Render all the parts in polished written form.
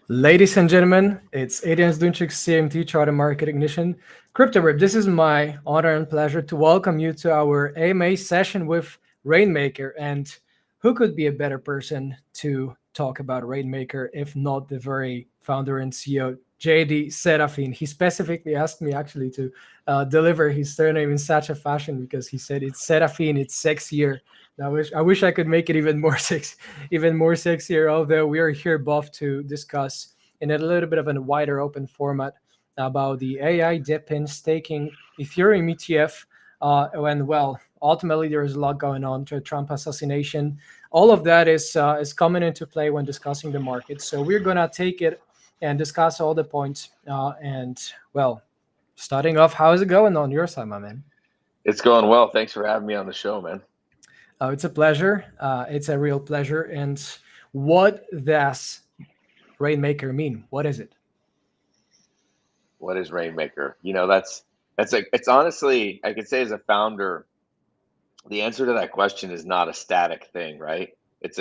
Ladies and gentlemen, it's Adrian's Dunchik CMT Charter Market Ignition. CryptoRip, this is my honor and pleasure to welcome you to our AMA session with Raiinmaker. And who could be a better person to talk about Raiinmaker if not the very founder and CEO, JD Serafin? He specifically asked me actually to deliver his surname in such a fashion because he said it's Serafin, it's sexier. I wish I could make it even more even more sexier. Although we are here both to discuss in a little bit of a wider open format about the AI dip in staking Ethereum ETF. And well, ultimately there is a lot going on to Trump assassination. All of that is coming into play when discussing the market. So we're gonna take it and discuss all the points. And well, starting off, how is it going on your side, my man? It's going well. Thanks for having me on the show, man. It's a pleasure. It's a real pleasure. And what does Rainmaker mean? What is it? What is Raiinmaker? That's like it's honestly, I could say as a founder, the answer to that question is not a static thing, right? It's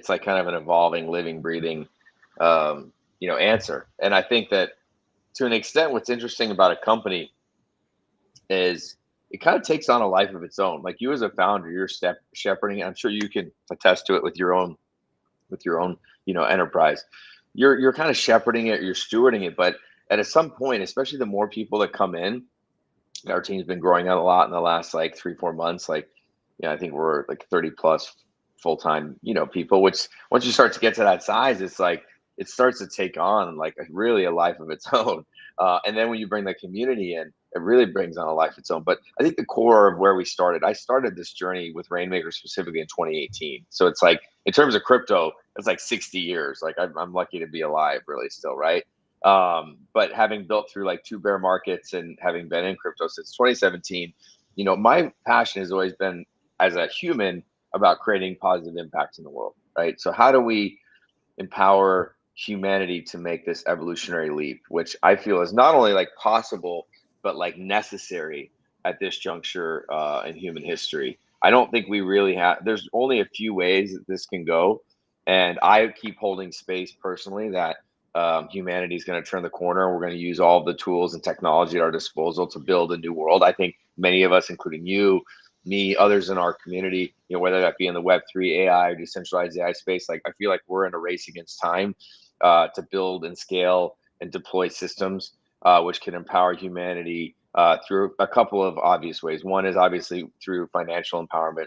like kind of an evolving, living, breathing, answer. And I think that to an extent, what's interesting about a company is it kind of takes on a life of its own. Like you as a founder, you're shepherding. I'm sure you can attest to it with your own enterprise. You're kind of shepherding it, you're stewarding it, but at some point, especially the more people that come in, our team's been growing out a lot in the last like 3-4 months. Like, I think we're like 30 plus full-time, people, which once you start to get to that size, it's like it starts to take on like really a life of its own. And then when you bring the community in, it really brings on a life of its own. But I think the core of where we started, I started this journey with Raiinmaker specifically in 2018. So it's like, in terms of crypto, it's like 60 years. Like I'm lucky to be alive really still, right? But having built through like 2 bear markets and having been in crypto since 2017, my passion has always been as a human about creating positive impacts in the world, right? So how do we empower humanity to make this evolutionary leap, which I feel is not only like possible, but like necessary at this juncture in human history. I don't think we really have, there's only a few ways that this can go. And I keep holding space personally that humanity is going to turn the corner. We're going to use all the tools and technology at our disposal to build a new world. I think many of us, including you, me, others in our community, whether that be in the Web3 AI or decentralized AI space, like I feel like we're in a race against time to build and scale and deploy systems which can empower humanity through a couple of obvious ways. One is obviously through financial empowerment.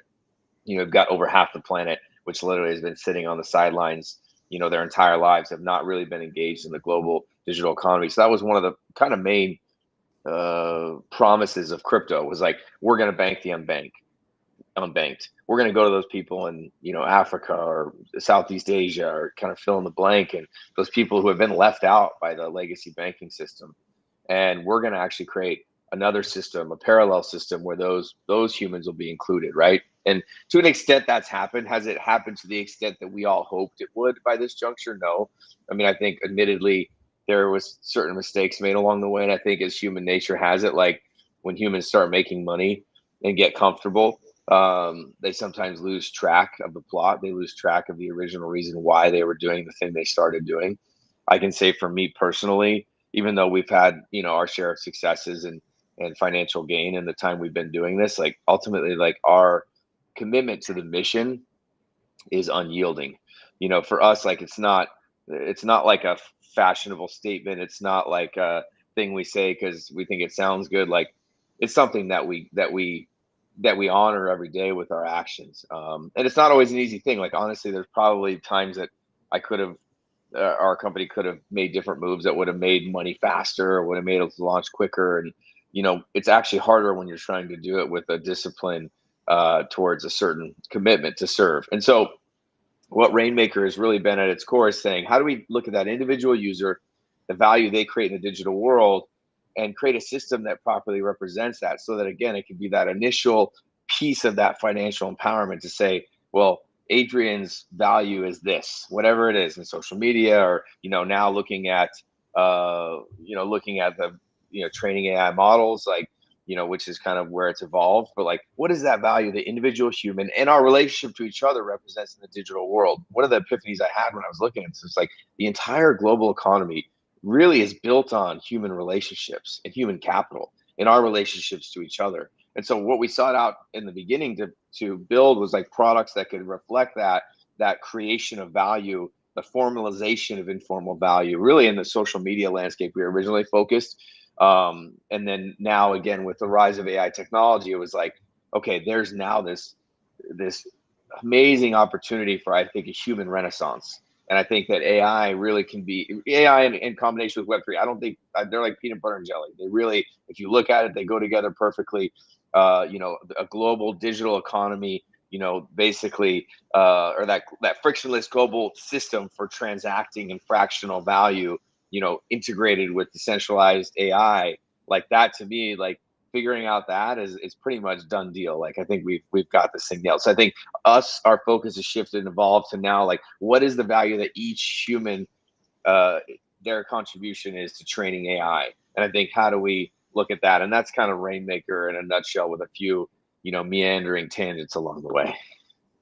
You've got over half the planet, which literally has been sitting on the sidelines, their entire lives, have not really been engaged in the global digital economy. So that was one of the kind of main promises of crypto was like, we're going to bank the unbanked. We're going to go to those people in, Africa or Southeast Asia or kind of fill in the blank, and those people who have been left out by the legacy banking system. And we're going to actually create another system, a parallel system where those humans will be included, right? And to an extent that's happened. Has it happened to the extent that we all hoped it would by this juncture? No. I mean, I think admittedly there was certain mistakes made along the way. And I think as human nature has it, like when humans start making money and get comfortable, they sometimes lose track of the plot. They lose track of the original reason why they were doing the thing they started doing. I can say for me personally, even though we've had, our share of successes and financial gain in the time we've been doing this, like ultimately, like our commitment to the mission is unyielding. For us, like it's not like a fashionable statement. It's not like a thing we say because we think it sounds good. Like it's something that we honor every day with our actions. And it's not always an easy thing. Like honestly, there's probably times that I could have our company could have made different moves that would have made money faster or would have made us launch quicker. And it's actually harder when you're trying to do it with a discipline towards a certain commitment to serve. And so what Raiinmaker has really been at its core is saying, how do we look at that individual user, the value they create in the digital world, and create a system that properly represents that, so that again, it could be that initial piece of that financial empowerment to say, well, Adrian's value is this, whatever it is in social media, or now looking at the training AI models, like which is kind of where it's evolved. But like, what is that value the individual human and our relationship to each other represents in the digital world? One of the epiphanies I had when I was looking at this is like the entire global economy really is built on human relationships and human capital in our relationships to each other. And so what we sought out in the beginning to build was like products that could reflect that creation of value, the formalization of informal value, really in the social media landscape we were originally focused. And then now again with the rise of AI technology, it was like, okay, there's now this amazing opportunity for, I think, a human renaissance. And I think that AI really can be AI in combination with Web3. I don't think they're like peanut butter and jelly. They really, if you look at it, they go together perfectly. A global digital economy, basically, or that frictionless global system for transacting and fractional value, integrated with decentralized AI, like that to me, like figuring out that is pretty much done deal. Like I think we've got this thing nailed. So I think our focus has shifted and evolved to now like what is the value that each human their contribution is to training AI. And I think how do we look at that? And that's kind of Raiinmaker in a nutshell with a few, meandering tangents along the way.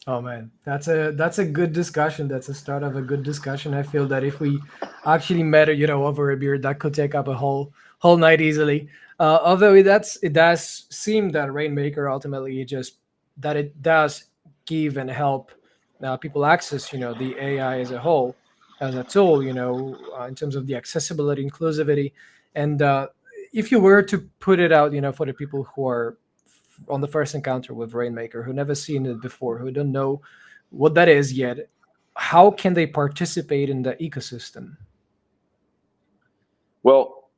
Oh man, that's a good discussion. That's a start of a good discussion. I feel that if we actually met, over a beer, that could take up a whole night easily. Although it does seem that Rainmaker ultimately just that it does give and help people access, the AI as a whole, as a tool, in terms of the accessibility, inclusivity, and if you were to put it out, for the people who are on the first encounter with Rainmaker, who never seen it before, who don't know what that is yet, how can they participate in the ecosystem? Well,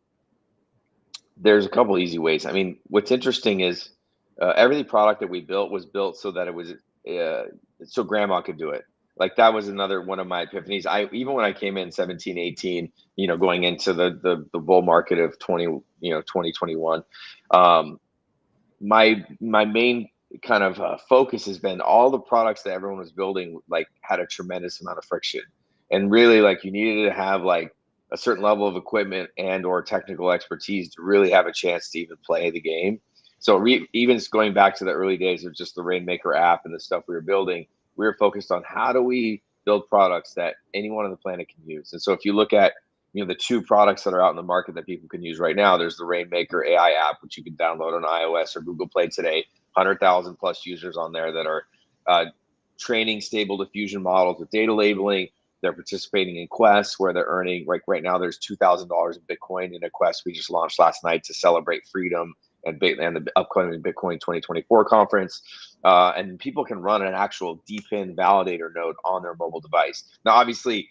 there's a couple easy ways. I mean, what's interesting is every product that we built was built so that it was so grandma could do it. Like that was another one of my epiphanies. I even when I came in 17, 18, going into the bull market of 2021, um, my main kind of focus has been all the products that everyone was building like had a tremendous amount of friction, and really like you needed to have like a certain level of equipment and or technical expertise to really have a chance to even play the game. So even going back to the early days of just the Raiinmaker app and the stuff we were building, we were focused on how do we build products that anyone on the planet can use. And so if you look at the two products that are out in the market that people can use right now, there's the Raiinmaker AI app, which you can download on iOS or Google Play today. 100,000 plus users on there that are training stable diffusion models with data labeling. They're participating in quests where they're earning, like right now, there's $2,000 in Bitcoin in a quest we just launched last night to celebrate freedom and the upcoming Bitcoin 2024 conference. And people can run an actual DPIN validator node on their mobile device. Now, obviously,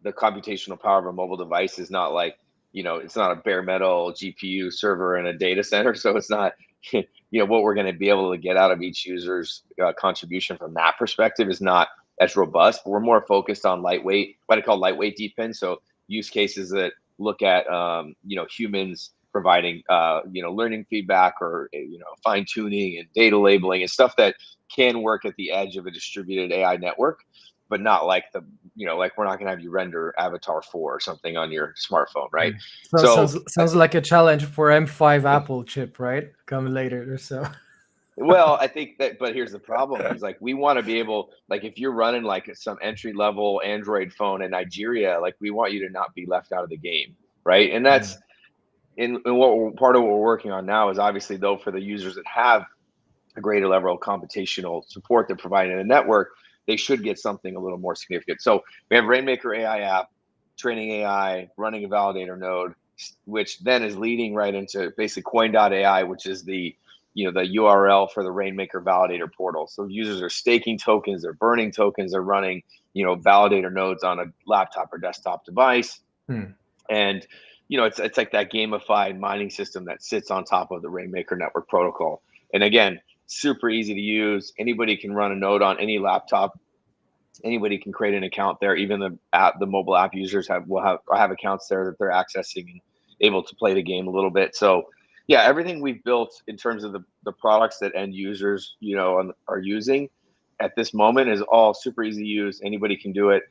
the computational power of a mobile device is not like, it's not a bare metal GPU server in a data center. So it's not, what we're going to be able to get out of each user's contribution from that perspective is not as robust. But we're more focused on lightweight, what I call lightweight DPIN. So use cases that look at, humans providing, learning feedback or, fine tuning and data labeling and stuff that can work at the edge of a distributed AI network, but not like like we're not going to have you render Avatar 4 or something on your smartphone, right? So So, sounds like a challenge for M5 Apple chip, right? Coming later or so. well, I think that, but here's the problem is like, we want to be able, like, if you're running like some entry level Android phone in Nigeria, like we want you to not be left out of the game. Right. And that's in what part of what we're working on now is obviously though, for the users that have a greater level of computational support they're providing in the network, they should get something a little more significant. So we have Raiinmaker AI app, training AI, running a validator node, which then is leading right into basically coin.ai, which is the the URL for the Raiinmaker validator portal. So users are staking tokens, they're burning tokens, they're running, validator nodes on a laptop or desktop device. And it's like that gamified mining system that sits on top of the Raiinmaker network protocol. And again, super easy to use. Anybody can run a node on any laptop. Anybody can create an account there. Even the mobile app users will have accounts there that they're accessing and able to play the game a little bit. So yeah, everything we've built in terms of the products that end users are using at this moment is all super easy to use. Anybody can do it.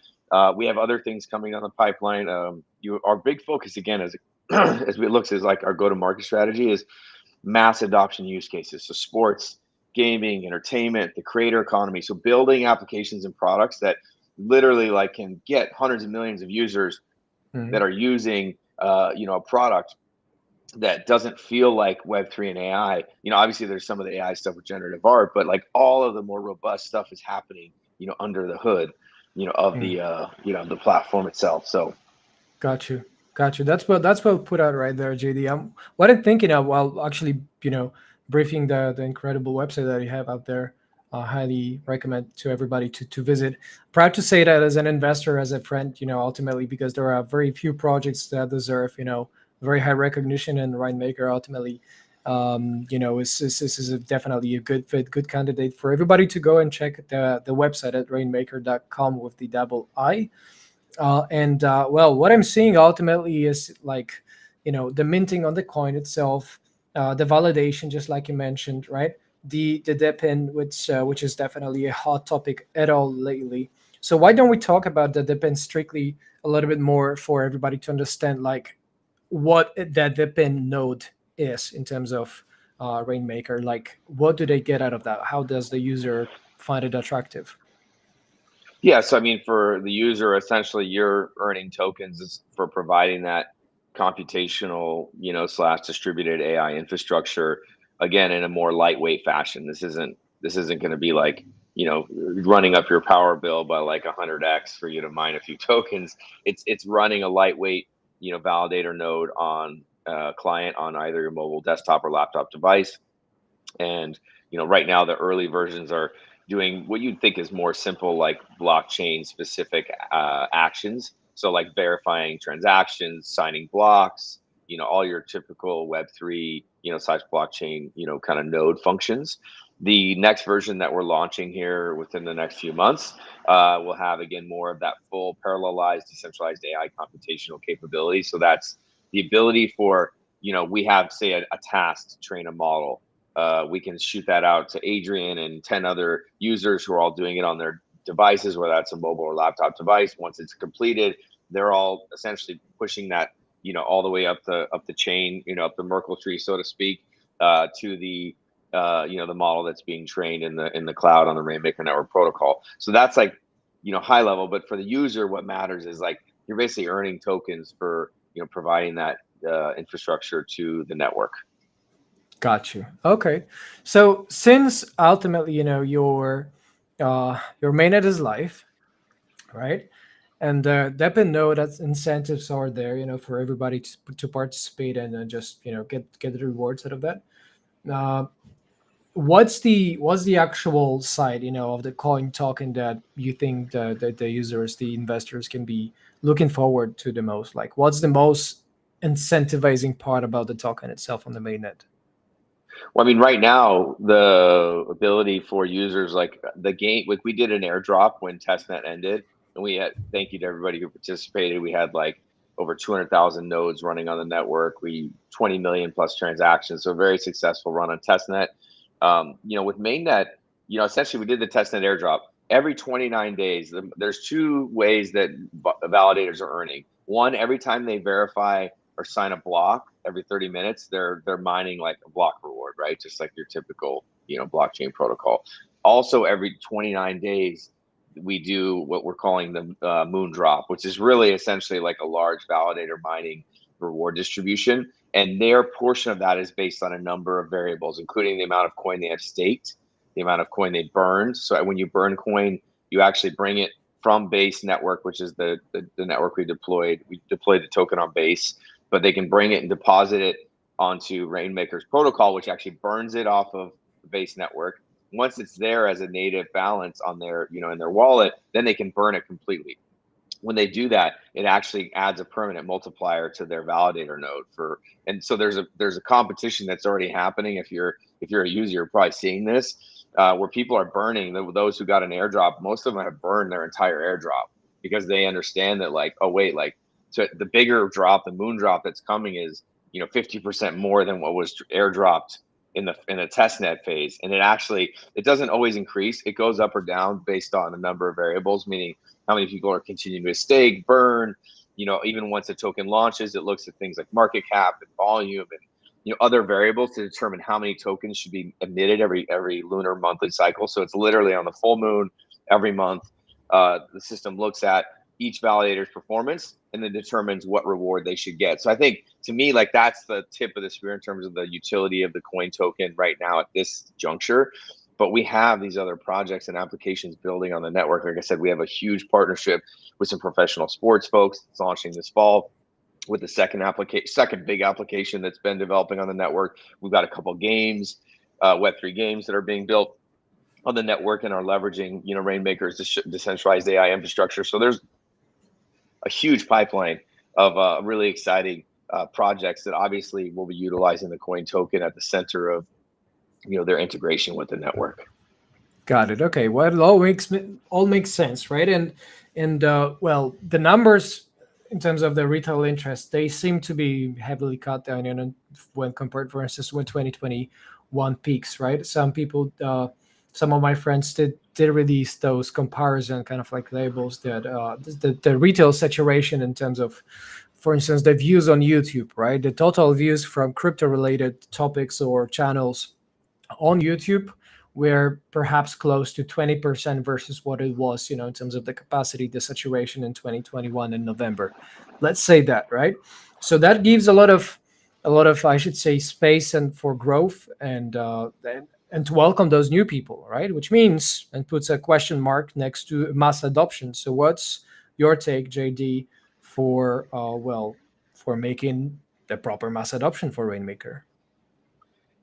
We have other things coming on the pipeline. Our big focus again as as we look is like our go to market strategy is mass adoption use cases. So sports, gaming, entertainment, the creator economy. So building applications and products that literally like can get hundreds of millions of users that Mhm. are using a product that doesn't feel like Web3 and AI. Obviously there's some of the AI stuff with generative art, but like all of the more robust stuff is happening, under the hood, of Mhm. the platform itself. So Got you. Got you. That's well put out right there, JD. What I'm thinking of while actually, briefing the incredible website that you have out there. Highly recommend to everybody to visit. Proud to say that as an investor, as a friend, ultimately because there are very few projects that deserve, very high recognition, and Raiinmaker ultimately, is definitely a good fit, good candidate for everybody to go and check the website at raiinmaker.com with the double I. And well, what I'm seeing ultimately is like, the minting on the coin itself, the validation, just like you mentioned, right? The depin, which is definitely a hot topic at all lately. So why don't we talk about the depin strictly a little bit more for everybody to understand, like what that depin node is in terms of Rainmaker. Like, what do they get out of that? How does the user find it attractive? yeah, so I mean, for the user, essentially, you're earning tokens for providing that computational, slash distributed AI infrastructure again in a more lightweight fashion. This isn't going to be like running up your power bill by like 100x for you to mine a few tokens. It's running a lightweight validator node on client on either your mobile desktop or laptop device. And right now the early versions are doing what you'd think is more simple, like blockchain specific actions. So like verifying transactions, signing blocks, all your typical Web3 size blockchain kind of node functions. The next version that we're launching here within the next few months will have again more of that full parallelized decentralized AI computational capability. So that's the ability for we have, say, a task to train a model. We can shoot that out to Adrian and 10 other users who are all doing it on their devices, whether that's a mobile or laptop device. Once it's completed, they're all essentially pushing that, all the way up the chain, up the Merkle tree, so to speak, to the model that's being trained in the cloud on the Rainmaker network protocol. So that's like, high level. But for the user, what matters is like you're basically earning tokens for providing that infrastructure to the network. Got you. Okay. So since ultimately, your mainnet is live, right? And Depin know that incentives are there, for everybody to participate and just, get the rewards out of that. Uh, what's the actual side, of the coin token that you think the users, the investors can be looking forward to the most? Like, what's the most incentivizing part about the token itself on the mainnet? Well, I mean, right now, the ability for users like the game, like we did an airdrop when testnet ended, and we had thank you to everybody who participated. We had like over 200,000 nodes running on the network. We 20 million plus transactions, so very successful run on testnet. With mainnet, essentially we did the testnet airdrop. Every 29 days, there's two ways that validators are earning. One, every time they verify or sign a block every 30 minutes, they're mining like a block reward, right? Just like your typical, blockchain protocol. Also, every 29 days, we do what we're calling the moon drop, which is really essentially like a large validator mining reward distribution. And their portion of that is based on a number of variables, including the amount of coin they have staked, the amount of coin they burned. So when you burn coin, you actually bring it from Base network, which is the network we deployed. We deployed the token on Base, but they can bring it and deposit it onto Rainmaker's protocol, which actually burns it off of the Base network. Once it's there as a native balance on their, in their wallet, then they can burn it completely. When they do that, it actually adds a permanent multiplier to their validator node and so there's a competition that's already happening. If you're a user, you're probably seeing this, where people are burning those who got an airdrop. Most of them have burned their entire airdrop because they understand that, like, oh wait, like, so the bigger drop, the moon drop that's coming is 50% more than what was airdropped in the testnet phase. And it doesn't always increase. It goes up or down based on a number of variables, meaning how many people are continuing to stake, burn. Even once a token launches, it looks at things like market cap and volume and other variables to determine how many tokens should be emitted every lunar monthly cycle. So it's literally on the full moon every month. The system looks at each validator's performance and then determines what reward they should get. So I think, to me, like, that's the tip of the spear in terms of the utility of the coin token right now at this juncture. But we have these other projects and applications building on the network. Like I said, we have a huge partnership with some professional sports folks that's launching this fall, with the second big application that's been developing on the network. We've got a couple games, Web3 games that are being built on the network and are leveraging, Raiinmaker's decentralized AI infrastructure. So there's a huge pipeline of really exciting projects that obviously will be utilizing the coin token at the center of, their integration with the network. Got it. Okay. Well, it all makes sense, right? And well, the numbers in terms of the retail interest, they seem to be heavily cut down, when compared, for instance, with 2021 peaks, right? Some of my friends did release those comparison kind of like labels that the retail saturation in terms of, for instance, the views on YouTube, right? The total views from crypto related topics or channels on YouTube were perhaps close to 20% versus what it was, in terms of the capacity, the saturation in 2021 in November. Let's say that, right? So that gives a lot of, I should say, space and for growth and to welcome those new people, right? Which means, and puts a question mark next to mass adoption. So what's your take, JD, for for making the proper mass adoption for Rainmaker?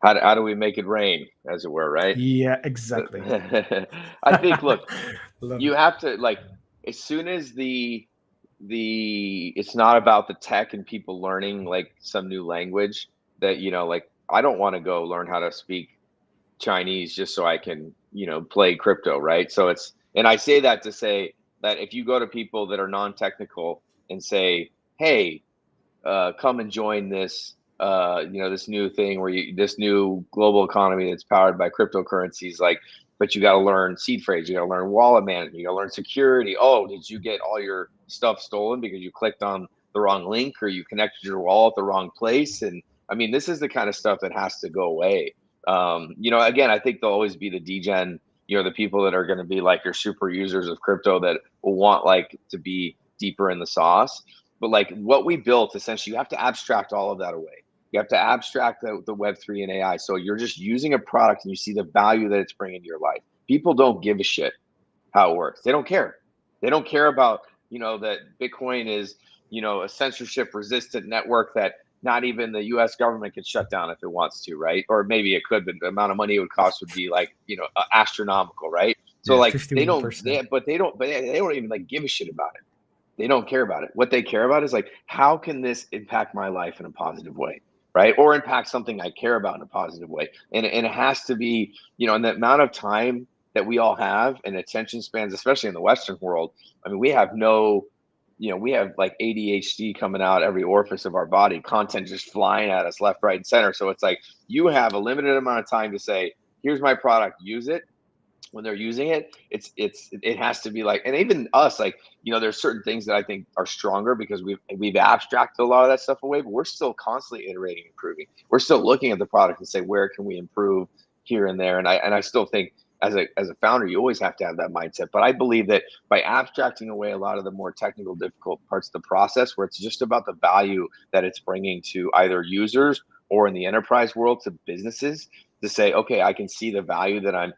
How do we make it rain, as it were, right? Yeah, exactly. I think, look, Love you it. have to, like, as soon as the it's not about the tech and people learning like some new language that, like, I don't want to go learn how to speak Chinese just so I can, play crypto, right? So and I say that to say that if you go to people that are non-technical and say, hey, come and join this, this new thing this new global economy that's powered by cryptocurrencies, like, but you got to learn seed phrase, you got to learn wallet management, you got to learn security. Oh, did you get all your stuff stolen because you clicked on the wrong link or you connected your wallet the wrong place? And I mean, this is the kind of stuff that has to go away. Again, I think there'll always be the degen, the people that are going to be like your super users of crypto that will want, like, to be deeper in the sauce. But, like, what we built, essentially, you have to abstract all of that away. You have to abstract the Web3 and AI. So you're just using a product and you see the value that it's bringing to your life. People don't give a shit how it works. They don't care. They don't care about, that Bitcoin is, a censorship resistant network that not even the US government could shut down if it wants to, right? Or maybe it could, but the amount of money it would cost would be, like, astronomical, right? So, Yeah, like, they 51%. don't even, like, give a shit about it. They don't care about it. What they care about is, like, how can this impact my life in a positive way, right? Or impact something I care about in a positive way. And it has to be, in the amount of time that we all have and attention spans, especially in the Western world. I mean, we have like ADHD coming out every orifice of our body, content just flying at us left, right, and center. So it's like you have a limited amount of time to say, here's my product, use it. When they're using it, it has to be like, and even us, like, there's certain things that I think are stronger because we've abstracted a lot of that stuff away, but we're still constantly iterating, improving. We're still looking at the product and say, where can we improve here and there? And I still think, as a founder, you always have to have that mindset. But I believe that by abstracting away a lot of the more technical, difficult parts of the process, where it's just about the value that it's bringing to either users or in the enterprise world to businesses, to say, okay, I can see the value that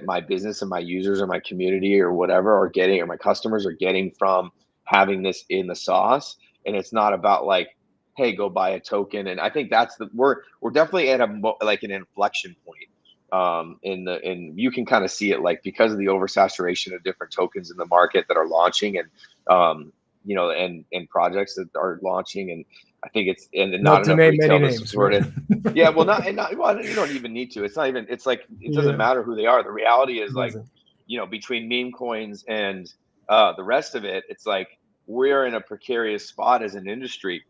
my business and my users or my community or whatever are getting, or my customers are getting from having this in the sauce. And it's not about, like, hey, go buy a token. And I think we're definitely at like an inflection point. And you can kind of see it, like, because of the oversaturation of different tokens in the market that are launching, and and projects that are launching, and I think it's, and not Not to enough name many retail to names, support right? it. Yeah, well, well, you don't even need to. It's not even. It's like, it doesn't Yeah, matter who they are. The reality is, it like, doesn't. between meme coins and the rest of it, it's like we're in a precarious spot as an industry.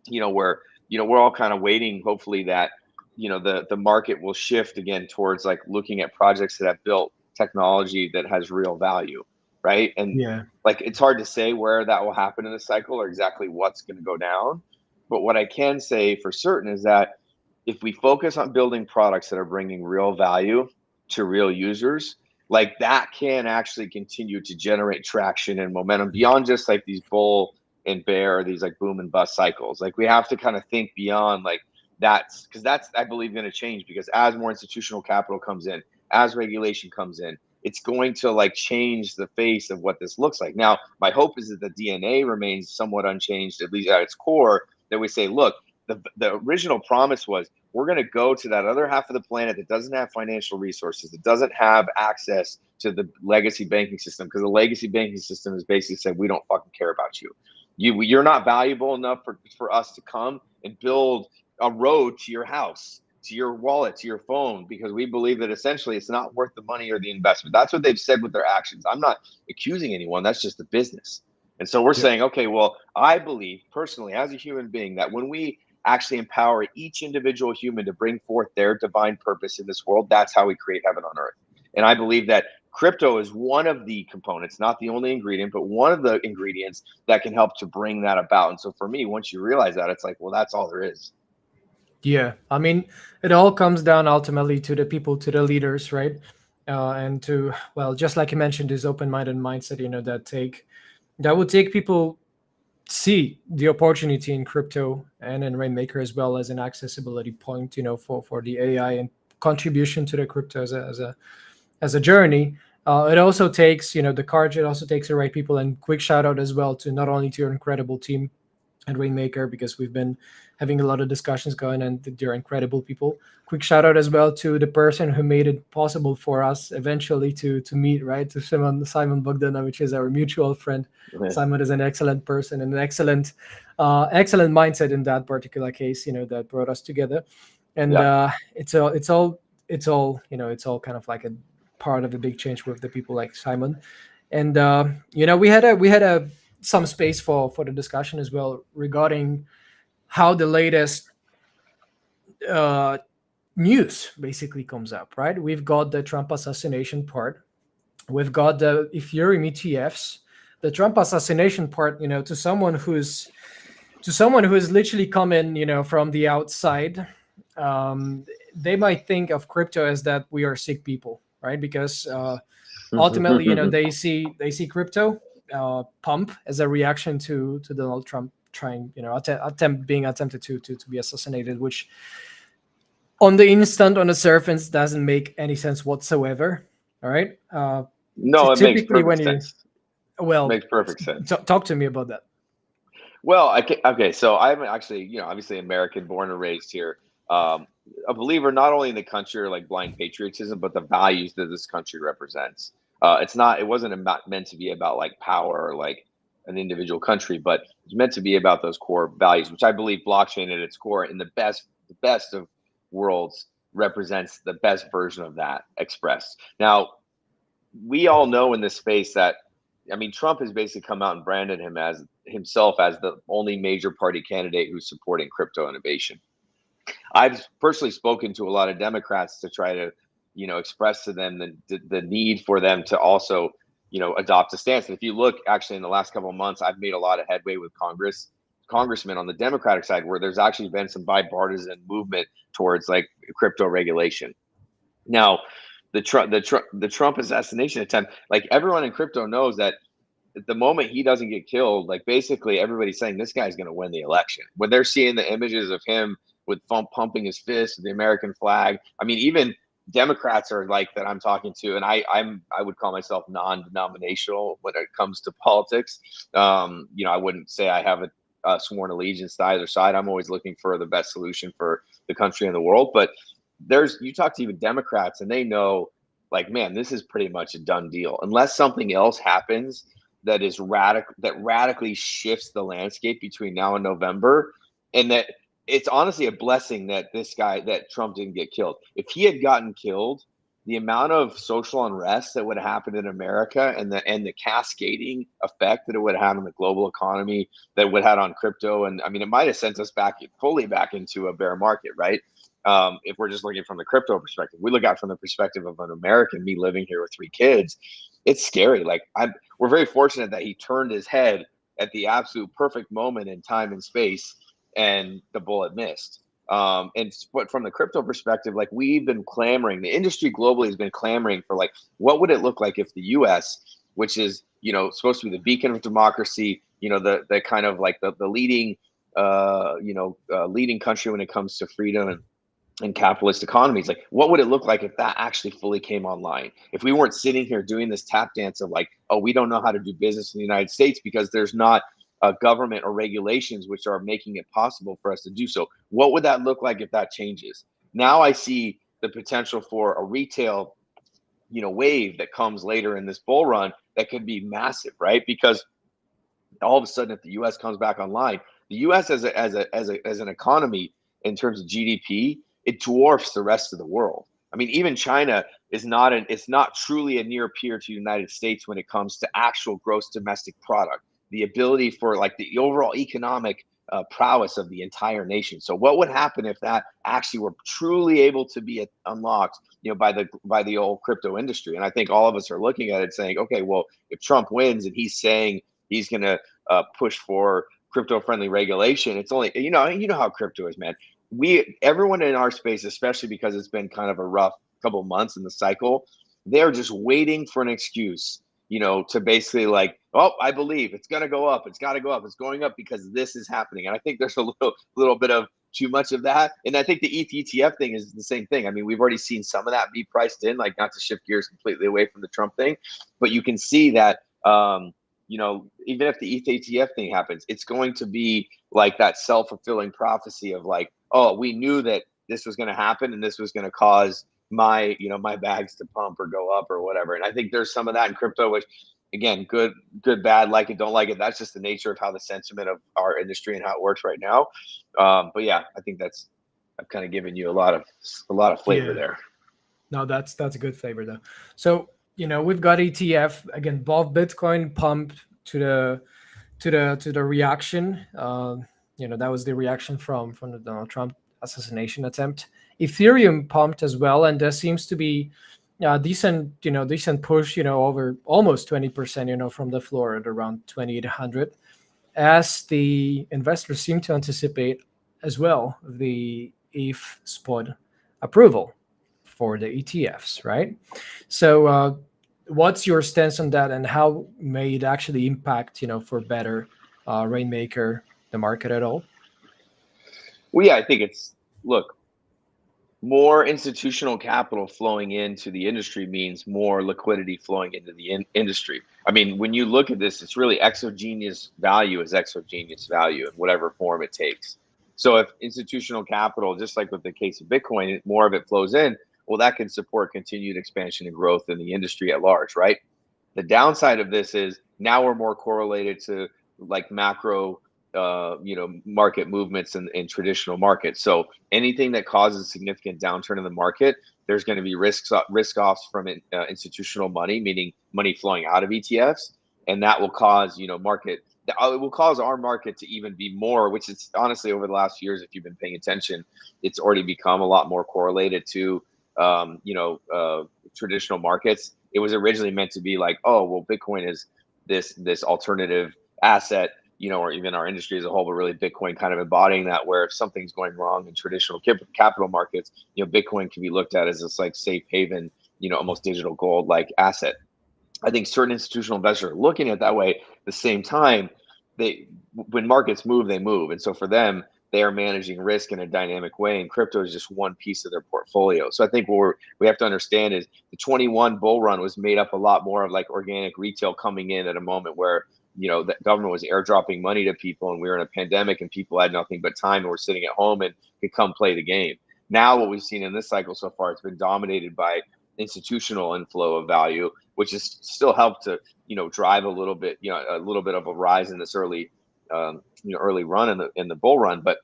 Where we're all kind of waiting, hopefully, that the market will shift again towards, like, looking at projects that have built technology that has real value, right? And, Yeah. like, it's hard to say where that will happen in the cycle or exactly what's going to go down. But what I can say for certain is that if we focus on building products that are bringing real value to real users, like that can actually continue to generate traction and momentum beyond just like these bull and bear, these like boom and bust cycles. Like we have to kind of think beyond like that's because that's, I believe, going to change because as more institutional capital comes in, as regulation comes in, it's going to like change the face of what this looks like. Now, my hope is that the DNA remains somewhat unchanged, at least at its core, that we say, look, the original promise was we're going to go to that other half of the planet that doesn't have financial resources, that doesn't have access to the legacy banking system, because the legacy banking system has basically said, we don't fucking care about you. You're not valuable enough for us to come and build a road to your house, to your wallet, to your phone, because we believe that essentially it's not worth the money or the investment. That's what they've said with their actions. I'm not accusing anyone. That's just the business. And so we're Yep. saying, okay, well, I believe personally as a human being that when we actually empower each individual human to bring forth their divine purpose in this world, that's how we create heaven on earth. And I believe that crypto is one of the components, not the only ingredient, but one of the ingredients that can help to bring that about. And so for me, once you realize that, it's like, well, that's all there is. Yeah, I mean, it all comes down ultimately to the people, to the leaders, right? And to, well, just like you mentioned, this open-minded mindset, that would take people see the opportunity in crypto and in Rainmaker as well as an accessibility point, for the AI and contribution to the crypto as a journey. It also takes, the courage. It also takes the right people. And quick shout out as well to not only to your incredible team and Rainmaker, because we've been having a lot of discussions going, and they're incredible people. Quick shout out as well to the person who made it possible for us eventually to meet, right? To Simon Bogdana, which is our mutual friend. Simon is an excellent person and an excellent mindset in that particular case, that brought us together. And Yeah. it's all kind of like a part of the big change with the people like Simon. And we had a some space for the discussion as well regarding how the latest uh, news basically comes up. Right, we've got the Trump assassination part, we've got the Ethereum ETFs, the Trump assassination part. To someone who is literally coming, from the outside, um, they might think of crypto as that we are sick people, right? Because ultimately, they see crypto pump as a reaction to Donald Trump trying, being attempted to be assassinated, which on the instant, on the surface, doesn't make any sense whatsoever. All right. No, it makes Typically, perfect when you sense. well, Makes perfect sense. talk to me about that. Well, okay, so I'm actually, obviously American, born and raised here. Um, a believer not only in the country or like blind patriotism, but the values that this country represents. It wasn't meant to be about like power or like an individual country, but it's meant to be about those core values, which I believe blockchain at its core, in the best of worlds, represents the best version of that expressed. Now, we all know in this space that, I mean, Trump has basically come out and branded himself as the only major party candidate who's supporting crypto innovation. I've personally spoken to a lot of Democrats to try to, express to them the need for them to also, adopt a stance. And if you look actually in the last couple of months, I've made a lot of headway with congressmen on the Democratic side, where there's actually been some bipartisan movement towards like crypto regulation. Now, the Trump assassination attempt, like everyone in crypto knows that at the moment he doesn't get killed, like basically everybody's saying this guy's going to win the election. When they're seeing the images of him with pumping his fist, the American flag. I mean, even Democrats are like that I'm talking to, and I would call myself non-denominational when it comes to politics. I wouldn't say I have a sworn allegiance to either side. I'm always looking for the best solution for the country and the world. But you talk to even Democrats, and they know, like, man, this is pretty much a done deal unless something else happens that radically shifts the landscape between now and November. And that it's honestly a blessing that Trump didn't get killed. If he had gotten killed, the amount of social unrest that would have happened in America, and the cascading effect that it would have had on the global economy, that it would have had on crypto, and I mean, it might have sent us fully back into a bear market, right? If we're just looking from the crypto perspective. We look at it from the perspective of an American, me living here with 3 kids. It's scary. Like, we're very fortunate that he turned his head at the absolute perfect moment in time and space, and the bullet missed. But from the crypto perspective, like we've been clamoring, the industry globally has been clamoring for like, what would it look like if the U.S., which is supposed to be the beacon of democracy, the kind of like the leading leading country when it comes to freedom and capitalist economies, like what would it look like if that actually fully came online, if we weren't sitting here doing this tap dance of like, oh, we don't know how to do business in the United States because there's not a government or regulations which are making it possible for us to do so. What would that look like if that changes? Now I see the potential for a retail wave that comes later in this bull run that could be massive, right? Because all of a sudden, if the U.S. comes back online, the U.S. as an economy in terms of GDP, it dwarfs the rest of the world. I mean, even China is not it's not truly a near peer to the United States when it comes to actual gross domestic product, the ability for like the overall economic prowess of the entire nation. So, what would happen if that actually were truly able to be unlocked, by the old crypto industry? And I think all of us are looking at it saying, okay, well, if Trump wins and he's saying he's going to push for crypto-friendly regulation, it's only how crypto is, man. Everyone in our space, especially because it's been kind of a rough couple of months in the cycle, they're just waiting for an excuse, to basically like, oh, I believe it's going to go up. It's got to go up. It's going up because this is happening. And I think there's a little bit of too much of that. And I think the ETH ETF thing is the same thing. I mean, we've already seen some of that be priced in, like not to shift gears completely away from the Trump thing, but you can see that, even if the ETH ETF thing happens, it's going to be like that self-fulfilling prophecy of like, oh, we knew that this was going to happen and this was going to cause my bags to pump or go up or whatever. And I think there's some of that in crypto, which again, good, bad, like it, don't like it. That's just the nature of how the sentiment of our industry and how it works right now. But yeah, I think I've kind of given you a lot of flavor there. No, that's a good flavor though. So we've got ETF again. Both Bitcoin pumped to the reaction. That was the reaction from the Donald Trump assassination attempt. Ethereum pumped as well, and there seems to be decent push. Over almost 20%. From the floor at around 2,800, as the investors seem to anticipate as well the ETH spot approval for the ETFs, right? So, what's your stance on that, and how may it actually impact, for better, Raiinmaker, the market at all? Well, yeah, I think look, more institutional capital flowing into the industry means more liquidity flowing into the industry. I mean, when you look at this, it's really exogenous value is exogenous value in whatever form it takes. So if institutional capital, just like with the case of Bitcoin, more of it flows in, well, that can support continued expansion and growth in the industry at large, right? The downside of this is now we're more correlated to like macro market movements in traditional markets. So anything that causes significant downturn in the market, there's going to be risk offs from institutional money, meaning money flowing out of ETFs, and that will cause market. It will cause our market to even be more, which is honestly over the last few years, if you've been paying attention, it's already become a lot more correlated to traditional markets. It was originally meant to be like, oh, well, Bitcoin is this alternative asset, or even our industry as a whole, but really Bitcoin kind of embodying that, where if something's going wrong in traditional capital markets, Bitcoin can be looked at as this like safe haven, almost digital gold like asset. I think certain institutional investors are looking at it that way. At the same time, when markets move, they move. And so for them, they are managing risk in a dynamic way, and crypto is just one piece of their portfolio. So I think what we have to understand is the 21 bull run was made up a lot more of like organic retail coming in at a moment where the government was airdropping money to people, and we were in a pandemic and people had nothing but time and were sitting at home and could come play the game. Now what we've seen in this cycle so far, it's been dominated by institutional inflow of value, which has still helped to drive a little bit of a rise in this early run in the bull run. But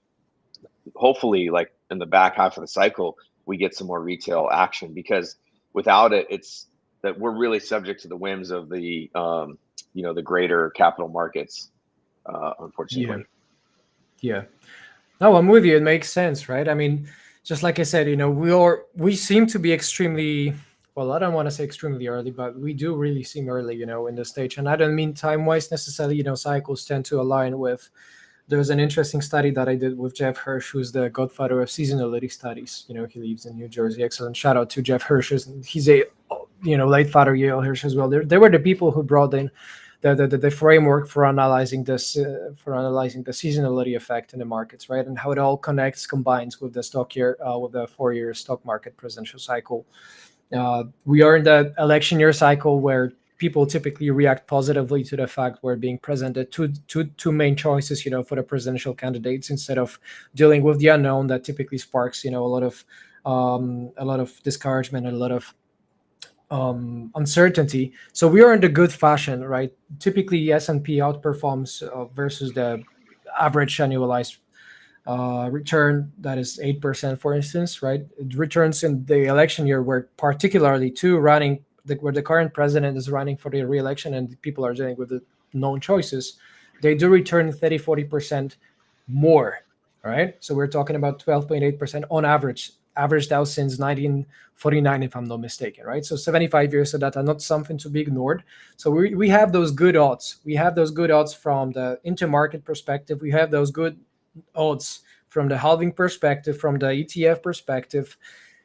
hopefully, like in the back half of the cycle, we get some more retail action, because without it, it's that we're really subject to the whims of the the greater capital markets, unfortunately. Yeah. No, I'm with you. It makes sense, right? I mean, just like I said, we seem to be extremely, well, I don't want to say extremely early, but we do really seem early, in the stage. And I don't mean time wise necessarily. Cycles tend to align with There's an interesting study that I did with Jeff Hirsch, who's the godfather of seasonality studies. He lives in New Jersey. Excellent shout out to Jeff Hirsch. He's a late father Yale Hirsch as well. They were the people who brought in the framework for analyzing this for analyzing the seasonality effect in the markets, right, and how it all connects, combines with the stock year with the 4 year stock market presidential cycle. We are in the election year cycle where people typically react positively to the fact we're being presented two main choices, for the presidential candidates, instead of dealing with the unknown that typically sparks, a lot of discouragement and a lot of uncertainty. So we are in the good fashion, right? Typically, S&P outperforms versus the average annualized return that is 8%, for instance, right? It returns in the election year where particularly where the current president is running for the re-election and people are dealing with the known choices, they do return 30-40% more, right? So we're talking about 12.8% on average, averaged out since 1949, if I'm not mistaken, right? So 75 years of that are not something to be ignored. So we have those good odds. We have those good odds from the intermarket perspective. We have those good odds from the halving perspective, from the ETF perspective.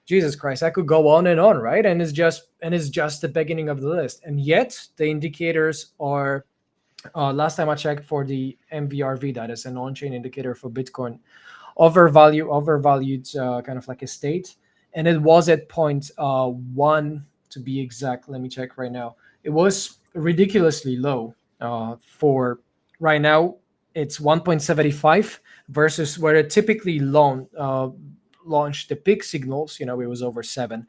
Jesus Christ, I could go on and on, right? And it's just the beginning of the list. And yet the indicators are, last time I checked, for the MVRV, that is an on-chain indicator for Bitcoin, overvalued, kind of like a state, and it was at point one, to be exact. Let me check right now. It was ridiculously low. For right now, it's 1.75 versus where it typically launched the peak signals. It was over 7.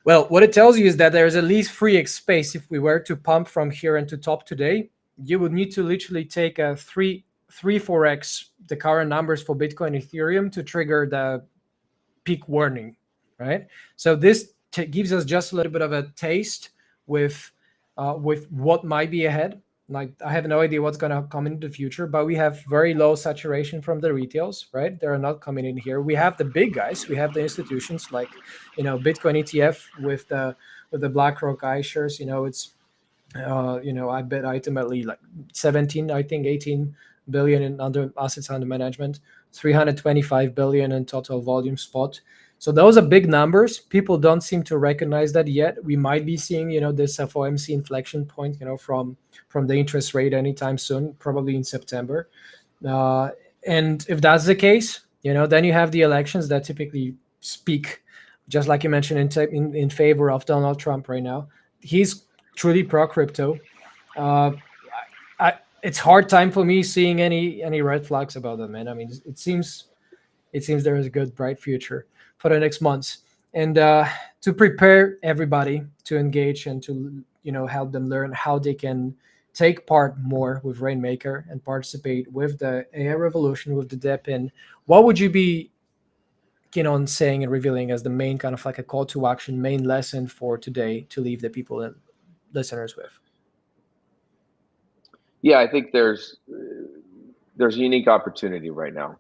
Well, what it tells you is that there's at least free space. If we were to pump from here into top today, you would need to literally take a 4x the current numbers for Bitcoin, Ethereum to trigger the peak warning, right? So this gives us just a little bit of a taste with what might be ahead. Like, I have no idea what's going to come in the future, but we have very low saturation from the retails, right? They're not coming in here. We have the big guys, we have the institutions like, Bitcoin ETF with the BlackRock iShares. It's I bet ultimately like 17, I think 18 billion in under assets under management, 325 billion in total volume spot. So those are big numbers. People don't seem to recognize that yet. We might be seeing, this FOMC inflection point, from the interest rate anytime soon, probably in September. Uh, and if that's the case, then you have the elections that typically speak, just like you mentioned, in favor of Donald Trump right now. He's truly pro crypto. Uh, it's hard time for me seeing any red flags about that, man. I mean, it seems there is a good bright future for the next months, and to prepare everybody to engage and to help them learn how they can take part more with Rainmaker and participate with the AI revolution, with the dep in. What would you be on saying and revealing as the main kind of like a call to action, main lesson for today to leave the people and listeners with? Yeah, I think there's a unique opportunity right now.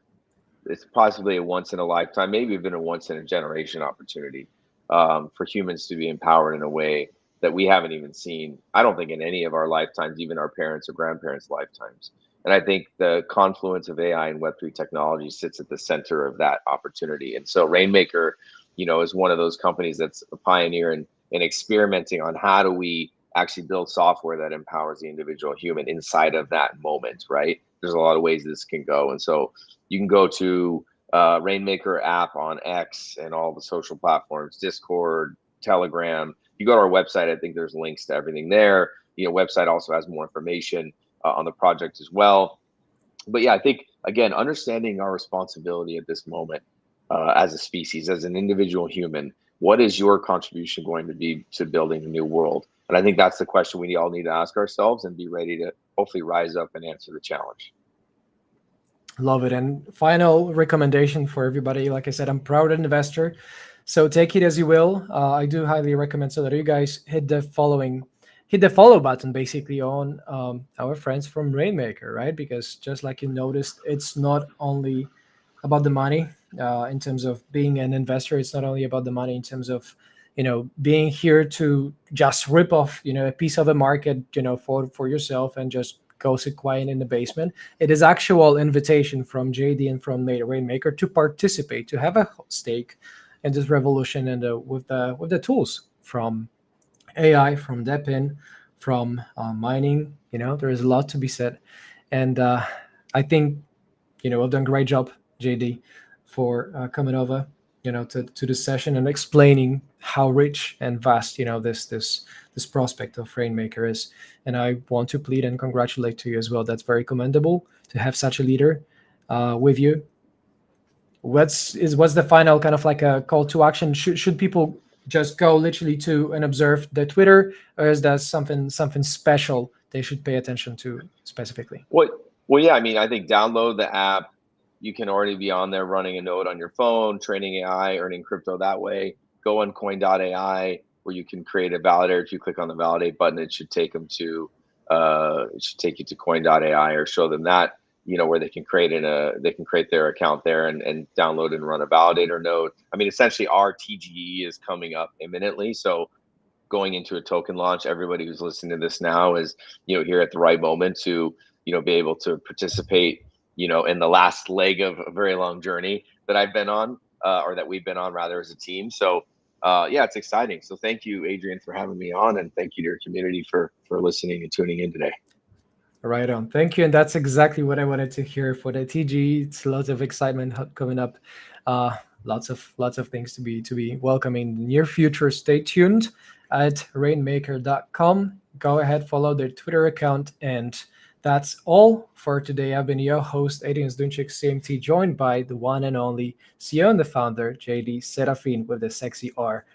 It's possibly a once in a lifetime, maybe even a once in a generation opportunity, for humans to be empowered in a way that we haven't even seen. I don't think in any of our lifetimes, even our parents or grandparents' lifetimes. And I think the confluence of AI and Web3 technology sits at the center of that opportunity. And so Rainmaker, is one of those companies that's a pioneer in experimenting on how do we actually build software that empowers the individual human inside of that moment, right? There's a lot of ways this can go. And so you can go to Rainmaker app on X and all the social platforms, Discord, Telegram. You go to our website, I think there's links to everything there. Website also has more information on the project as well. But yeah, I think again, understanding our responsibility at this moment as a species, as an individual human, what is your contribution going to be to building a new world? And I think that's the question we all need to ask ourselves and be ready to hopefully rise up and answer the challenge. Love it. And final recommendation for everybody. Like I said, I'm proud investor. So take it as you will. I do highly recommend so that you guys hit the follow button basically on our friends from Rainmaker, right? Because just like you noticed, it's not only about the money in terms of being an investor. It's not only about the money in terms of being here to just rip off a piece of a market for yourself and just goes it quiet in the basement. It is actual invitation from JD and from Raiinmaker to participate, to have a stake in this revolution, and with the tools from AI, from Depin, from mining. There is a lot to be said, and I think we've done a great job, JD, for coming over, to this session and explaining how rich and vast, this prospect of Rainmaker is. And I want to plead and congratulate to you as well. That's very commendable to have such a leader with you. What's the final kind of like a call to action? Should people just go literally to and observe the Twitter, or is that something special they should pay attention to specifically? Well, yeah, I mean, I think download the app. You can already be on there running a node on your phone, training AI, earning crypto that way. Go on coin.ai where you can create a validator. If you click on the validate button, it should take them to it should take you to coin.ai or show them that, where they can create their account there and download and run a validator node. I mean, essentially our TGE is coming up imminently. So going into a token launch, everybody who's listening to this now is, here at the right moment to, be able to participate, in the last leg of a very long journey that I've been on, or that we've been on rather as a team. So yeah, it's exciting. So thank you, Adrian, for having me on, and thank you to your community for listening and tuning in today. Right on. Thank you. And that's exactly what I wanted to hear for the TG. It's lots of excitement coming up. Lots of things to be welcoming in the near future. Stay tuned at raiinmaker.com. Go ahead, follow their Twitter account, and that's all for today. I've been your host, Adrian Zdunchik, CMT, joined by the one and only CEO and the founder, JD Serafin with the sexy R.